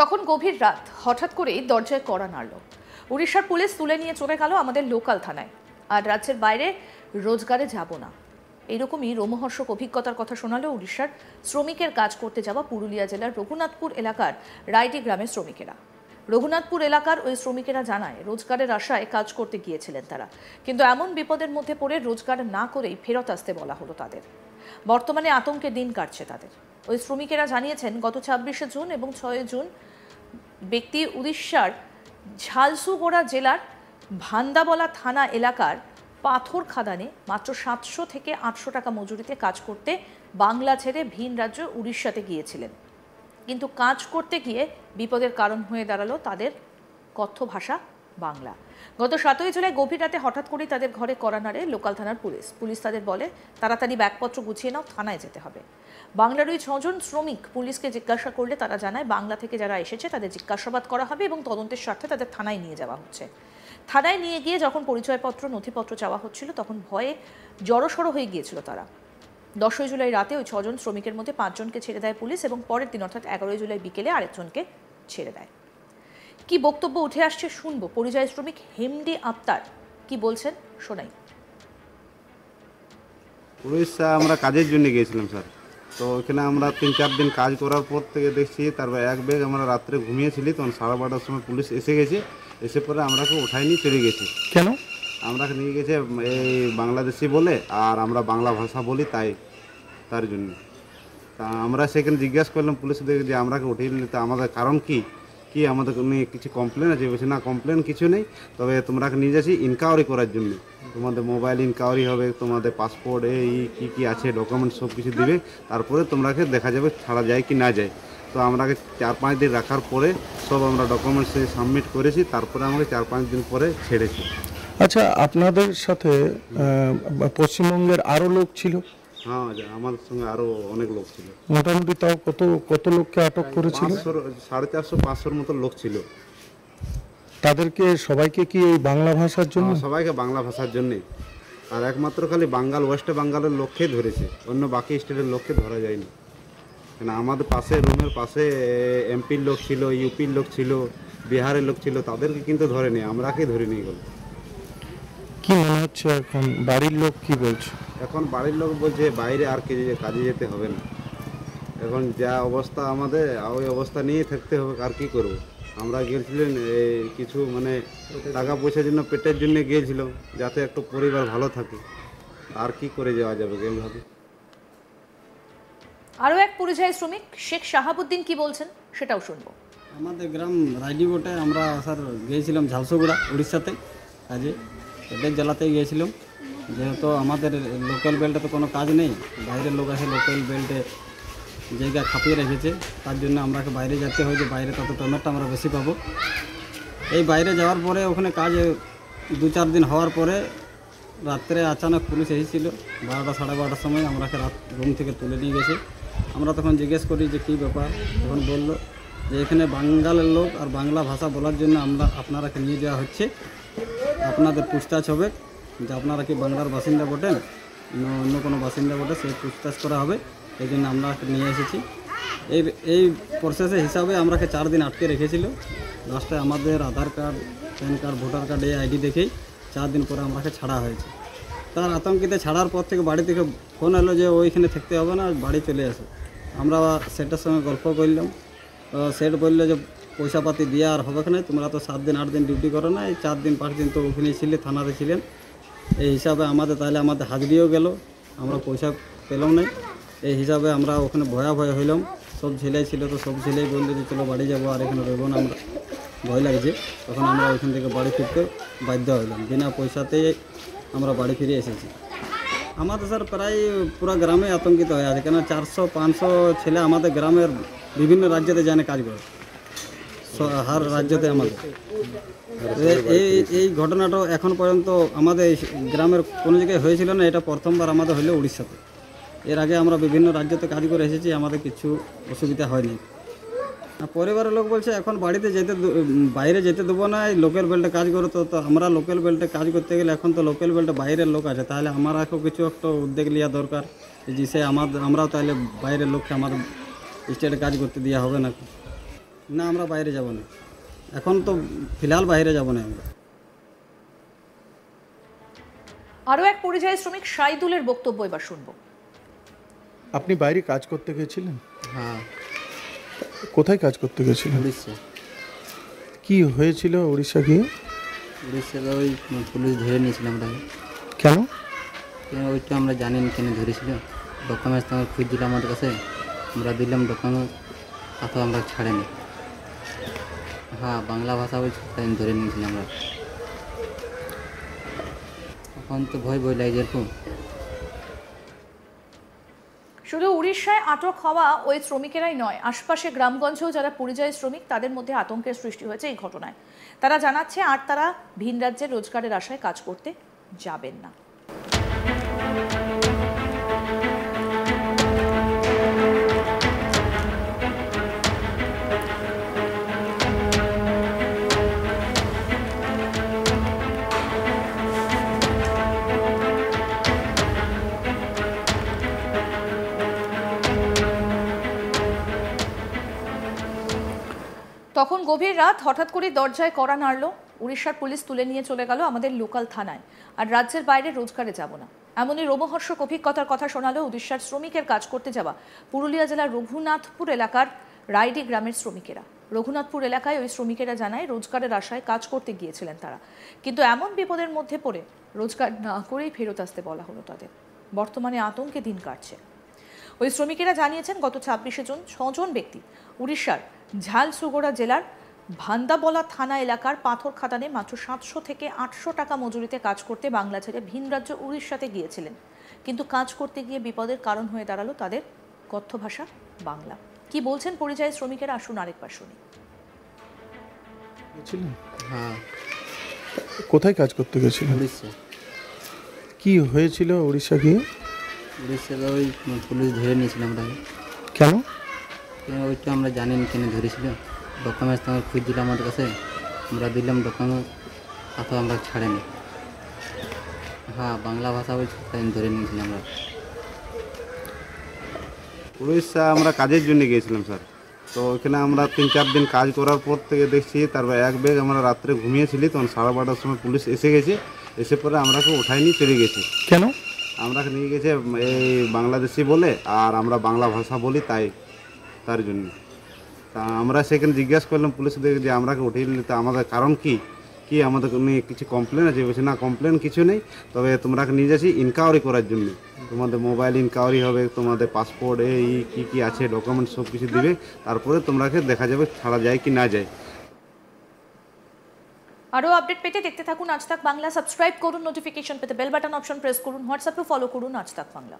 তখন গভীর রাত, হঠাৎ করেই দরজায় কড়া নাড়ল। উড়িষ্যার পুলিশ তুলে নিয়ে চলে গেল আমাদের লোকাল থানায়। আর রাজ্যের বাইরে রোজগারে যাব না, এইরকমই রোমহর্ষক অভিজ্ঞতার কথা শোনালো উড়িষ্যার শ্রমিকের কাজ করতে যাওয়া পুরুলিয়া জেলার রঘুনাথপুর এলাকার রাইডি গ্রামের শ্রমিকেরা। রঘুনাথপুর এলাকার ওই শ্রমিকেরা জানায়, রোজগারের আশায় কাজ করতে গিয়েছিলেন তারা, কিন্তু এমন বিপদের মধ্যে পড়ে রোজগার না করেই ফেরত আসতে বলা হলো তাদের। বর্তমানে আতঙ্কে দিন কাটছে তাদের। ওই শ্রমিকেরা জানিয়েছেন, গত 26শে জুন এবং 6 জুন ব্যক্তি উড়িষ্যার ঝালসুগুড়া জেলার ভান্দাবলা থানা এলাকার পাথর খাদানে মাত্র 700 থেকে 800 টাকা মজুরিতে কাজ করতে বাংলা ছেড়ে ভিন রাজ্য উড়িষ্যাতে গিয়েছিলেন। কিন্তু কাজ করতে গিয়ে বিপদের কারণ হয়ে দাঁড়ালো তাদের কথ্য ভাষা বাংলা। গত 7ই জুলাই গভীর রাতে হঠাৎ করেই তাদের ঘরে কড়া নাড়ে লোকাল থানার পুলিশ তাদের বলে, তাড়াতাড়ি ব্যাগপত্র গুছিয়ে নাও, থানায় যেতে হবে। বাংলার ওই 6 জন শ্রমিক পুলিশকে জিজ্ঞাসা করলে তারা জানায়, বাংলা থেকে যারা এসেছে তাদের জিজ্ঞাসাবাদ করা হবে এবং তদন্তের স্বার্থে তাদের থানায় নিয়ে যাওয়া হচ্ছে। থানায় নিয়ে গিয়ে যখন পরিচয়পত্র নথিপত্র চাওয়া হচ্ছিল, তখন ভয়ে জড়সড় হয়ে গিয়েছিল তারা। 10ই জুলাই রাতে ওই 6 জন শ্রমিকের মধ্যে 5 জনকে ছেড়ে দেয় পুলিশ এবং পরের দিন অর্থাৎ 11ই জুলাই বিকেলে আরেকজনকে ছেড়ে দেয়। কি বক্তব্য উঠে আসছে শুনবো। পরিযায়ী শ্রমিক হেমডি আক্তার কি বলছেন শোনাই। উড়িষ্যা আমরা কাজের জন্য গিয়েছিলাম স্যার। তো ওখানে আমরা 3-4 দিন কাজ করার পর থেকে দেখছি, তারপর এক ব্যাগ আমরা রাত্রে ঘুমিয়েছিলি, তখন 12:30টার সময় পুলিশ এসে গেছে। এসে পরে আমরাকে উঠাই নিয়ে চলে গেছি। কেন? আমরাকে নিয়ে গেছে এই বাংলাদেশি বলে, আর আমরা বাংলা ভাষা বলি, তার জন্য। তা আমরা সেখানে জিজ্ঞাসা করলাম পুলিশদের যে আমরাকে উঠিয়ে নিলে, তা আমাদের কারণ কি আমাদের নিয়ে কিছু কমপ্লেন আছে? বলছে না, কমপ্লেন কিছু নেই, তবে তোমরাকে নিয়ে যাচ্ছি ইনকোয়ারি করার জন্য। তোমাদের মোবাইল ইনকোয়ারি হবে, তোমাদের পাসপোর্ট এই কী আছে ডকুমেন্টস সব কিছু দিবে, তারপরে তোমরাকে দেখা যাবে ছাড়া যায় কি না যায়। তো আমরাকে 4-5 দিন রাখার পরে সব আমরা ডকুমেন্টস সাবমিট করেছি, তারপরে আমাকে 4-5 দিন পরে ছেড়েছি। আচ্ছা, আপনাদের সাথে পশ্চিমবঙ্গের আরও লোক ছিল? হ্যাঁ, আমাদের সঙ্গে আরও অনেক লোক ছিল। মোটামুটি তাও কত লোককে আটক করেছিল? 450-500 মতো লোক ছিল। তাদেরকে সবাইকে কি এই বাংলা ভাষার জন্য? সবাইকে বাংলা ভাষার জন্যই। আর একমাত্র খালি ওয়েস্ট বেঙ্গলের লোককে ধরেছে, অন্য বাকি স্টেটের লোককে ধরা যায়নি। কেন আমাদের পাশে রুমের পাশে এমপির লোক ছিল, ইউপির লোক ছিল, বিহারের লোক ছিল, তাদেরকে কিন্তু ধরেনি, আমরাকেই ধরে নিয়ে গেল। কি মনে হচ্ছে এখন? বাড়ির লোক কি বলছে? এখন বাড়ির লোক বলছে বাইরে আর কাজে যেতে হবে না। এখন যা অবস্থা আমাদের, ওই অবস্থা নিয়ে থাকতে হবে, আর কি করব। আমরা গিয়েছিলেন কিছু টাকা পয়সার জন্য, পেটের জন্য গিয়েছিল, যাতে একটু পরিবার ভালো থাকে। আর কি করে যাওয়া যাবে এইভাবে। আরও এক পরিযায়ী শ্রমিক শেখ শাহাবুদ্দিন কি বলছেন সেটাও শুনবো। আমাদের গ্রাম রাইডিগোটে আমরা স্যার গিয়েছিলাম ঝালসুগুড়া উড়িষ্যাতে কাজে। এদের জেলাতেই গিয়েছিলাম, যেহেতু আমাদের লোকাল বেল্টে তো কোনো কাজ নেই, বাইরের লোক আছে লোকাল বেল্টে জায়গা খাপিয়ে রেখেছে, তার জন্য আমরাকে বাইরে যেতে হয়, যে বাইরে তত পেমেন্টটা আমরা বেশি পাবো। এই বাইরে যাওয়ার পরে ওখানে কাজ 2-4 দিন হওয়ার পরে রাত্রে আচানক পুলিশ এসেছিল 12টা-12:30টার সময়। আমরাকে রাত রুম থেকে তুলে নিয়ে গেছে। আমরা তখন জিজ্ঞেস করি যে কী ব্যাপার, তখন বললো যে এখানে বাঙালের লোক আর বাংলা ভাষা বলার জন্য আপনারাকে নিয়ে যাওয়া হচ্ছে, আপনাদের পুছতাছ হবে যে আপনারা কি বাংলার বাসিন্দা বটেন না অন্য কোনো বাসিন্দা বটে, সে পুছতাছ করা হবে। এই জন্য আমরা নিয়ে এসেছি। এই প্রসেসে হিসাবে আমরাকে 4 দিন আটকে রেখেছিল। লাস্টে আমাদের Aadhaar card, PAN card, voter card এই আইডি দেখেই 4 দিন পরে আমরাকে ছাড়া হয়েছে। তার আতঙ্কিতে ছাড়ার পর থেকে বাড়ি থেকে ফোন এলো যে ওইখানে থাকতে হবে না, বাড়ি চলে আসো। আমরা সেটার সঙ্গে গল্প করলাম, সেট বললো যে পয়সাপাতি দিয়ে আর হবে না, তোমরা তো 7 দিন 8 দিন ডিউটি করো না, এই 4 দিন 5 দিন তো ওখানেই ছিলে, থানাতে ছিলেন, এই হিসাবে আমাদের হাজিরিও গেল, আমরা পয়সা পেলাম না। এই হিসাবে আমরা ওখানে ভয় হইলাম। সব ছেলেই ছিল, তো সব ছেলেই বললো যে চলো বাড়ি যাবো, আর এখানে রইব না, আমরা ভয় লাগছে। তখন আমরা ওইখান থেকে বাড়ি ফিরতে বাধ্য হইলাম, বিনা পয়সাতেই আমরা বাড়ি ফিরে এসেছি। আমাদের স্যার প্রায় পুরো গ্রামে আতঙ্কিত হয়ে আছে, কেন 400-500 ছেলে আমাদের গ্রামের বিভিন্ন রাজ্যতে জানে কাজ করে, হার রাজ্যতে আমাদের। এই ঘটনাটা এখন পর্যন্ত আমাদের গ্রামের কোনো জায়গায় হয়েছিল না, এটা প্রথমবার আমাদের হইলো উড়িষ্যাতে। এর আগে আমরা বিভিন্ন রাজ্যতে কাজ করে এসেছি, আমাদের কিছু অসুবিধা হয়নি। পরিবারের লোক বলছে এখন বাইরে যেতে দেবো না, এই লোকাল বেল্টে কাজ করো। তো আমরা লোকাল বেল্টে কাজ করতে গেলে এখন তো লোকাল বেল্টে বাইরের লোক আছে, তাহলে আমারও কিছু একটা উদ্যোগ নেওয়া দরকার, যে আমরাও তাহলে বাইরের লোককে আমাদের স্টেটে কাজ করতে দেওয়া হবে না। না আমরা বাইরে যাব না, এখন তো ফিলহাল বাইরে যাব না আমরা। আরও এক পরিযায়ী শ্রমিক সাইদুলের বক্তব্য এবার শুনবো। আপনি বাইরে কাজ করতে গেছিলেন? হ্যাঁ, কোথায় কাজ করতে গেছিলেন? উড়িষ্যা। কি হয়েছিল উড়িষ্যা গিয়ে? উড়িষ্যাতে ওই পুলিশ ধরে নিয়েছিল আমরা। কেন? ওইটা আমরা জানি না কেন ধরেছিল। ডকুমেন্টস তোমার খুঁজছিল আমাদের কাছে, আমরা দিলাম ডকুমেন্টস, তাতে আমরা ছাড়েনি। হ্যাঁ, বাংলা ভাষা ওই তাই ধরে নিয়েছিলাম আমরা। এখন তো ভয় ভয় লাগে যেরকম। শুধু উড়িষ্যায় আটক হওয়া ওই শ্রমিকেরাই নয়, আশপাশে গ্রামগঞ্জেও যারা পরিযায়ী শ্রমিক তাদের মধ্যে আতঙ্কের সৃষ্টি হয়েছে এই ঘটনায়। তারা জানাচ্ছে আর তারা ভিন রাজ্যে রোজগারের আশায় কাজ করতে যাবেন না। তখন গভীর রাত, হঠাৎ করে দরজায় কড়া নাড়ল। উড়িষ্যার পুলিশ তুলে নিয়ে চলে গেল আমাদের লোকাল থানায়। আর রাজ্যের বাইরে রোজগারে যাব না, এমনই রোমহর্ষক অভিজ্ঞতার কথা শোনালো উড়িষ্যার শ্রমিকের কাজ করতে যাওয়া পুরুলিয়া জেলার রঘুনাথপুর এলাকার রাইডি গ্রামের শ্রমিকেরা। রঘুনাথপুর এলাকায় ওই শ্রমিকেরা জানায় রোজগারের আশায় কাজ করতে গিয়েছিলেন তারা, কিন্তু এমন বিপদের মধ্যে পড়ে রোজগার না করেই ফেরত আসতে বলা হলো তাদের। বর্তমানে আতঙ্কে দিন কাটছে। ওই শ্রমিকেরা জানিয়েছেন গত 26শে জুন 6 জন ব্যক্তি উড়িষ্যার ঝালসুগুড়া জেলার ভান্দাবলা থানা এলাকার পাথর খাদানে মাত্র 700 থেকে 800 টাকা মজুরিতে কাজ করতে বাংলা ছেড়ে ভিন রাজ্য উড়িষ্যাতে গিয়েছিলেন, কিন্তু কাজ করতে গিয়ে বিপদের কারণ হয়ে দাঁড়ালো তাদের কথ্য ভাষা বাংলা। কি বলছেন পরিযায়ী শ্রমিকেরা, আসুন আরেকবার শুনি। গেছিলেন? হ্যাঁ, কোথায় কাজ করতে গেছিলেন? উড়িষ্যা। কি হয়েছিল উড়িষ্যা গিয়ে? উড়িষ্যাতে ওই পুলিশ ধরে নিয়েছিল আমরা। কেন? ওইটা আমরা জানি না কেন ধরেছিল। ডকুমেন্টস তোমার খুঁজছিল আমাদের কাছে, আমরা দিলাম ডকুমেন্টস, তাতে আমরা ছাড়েনি। হ্যাঁ, বাংলা ভাষা ওই তাই ধরে নিয়েছিলাম আমরা। উড়িষ্যা আমরা কাজের জন্য গিয়েছিলাম স্যার। তো ওইখানে আমরা 3-4 দিন কাজ করার পর থেকে দেখছি, তারপর এক বেগ আমরা রাত্রে ঘুমিয়েছিলি, তখন 12:30টার সময় পুলিশ এসে গেছে। এসে পরে আমরাকে উঠাই নিয়ে চলে গেছে। কেন? আমরাকে নিয়ে গেছে এই বাংলাদেশি বলে, আর আমরা বাংলা ভাষা বলি তার জন্য। তা আমরা সেখানে জিজ্ঞাসা করলাম পুলিশদেরকে যে আমরাকে উঠিয়ে নিলে তো আমাদের কারণ কি আমাদের নিয়ে কিছু কমপ্লেন আছে? বলছে না, কমপ্লেন কিছু নেই, তবে তোমরাকে নিয়ে যাচ্ছি ইনকোয়ারি করার জন্য। তোমাদের মোবাইল ইনকোয়ারি হবে, তোমাদের পাসপোর্ট এই কী আছে ডকুমেন্টস সব কিছু দিবে, তারপরে তোমরাকে দেখা যাবে ছাড়া যায় কি না যায়। আরও আপডেট পেতে দেখতে থাকুন আজ তাক বাংলা। সাবস্ক্রাইব করুন, নোটিফিকেশন পেতে বেল বাটন অপশন প্রেস করুন, হোয়াটসঅ্যাপে ফলো করুন আজ তাক বাংলা।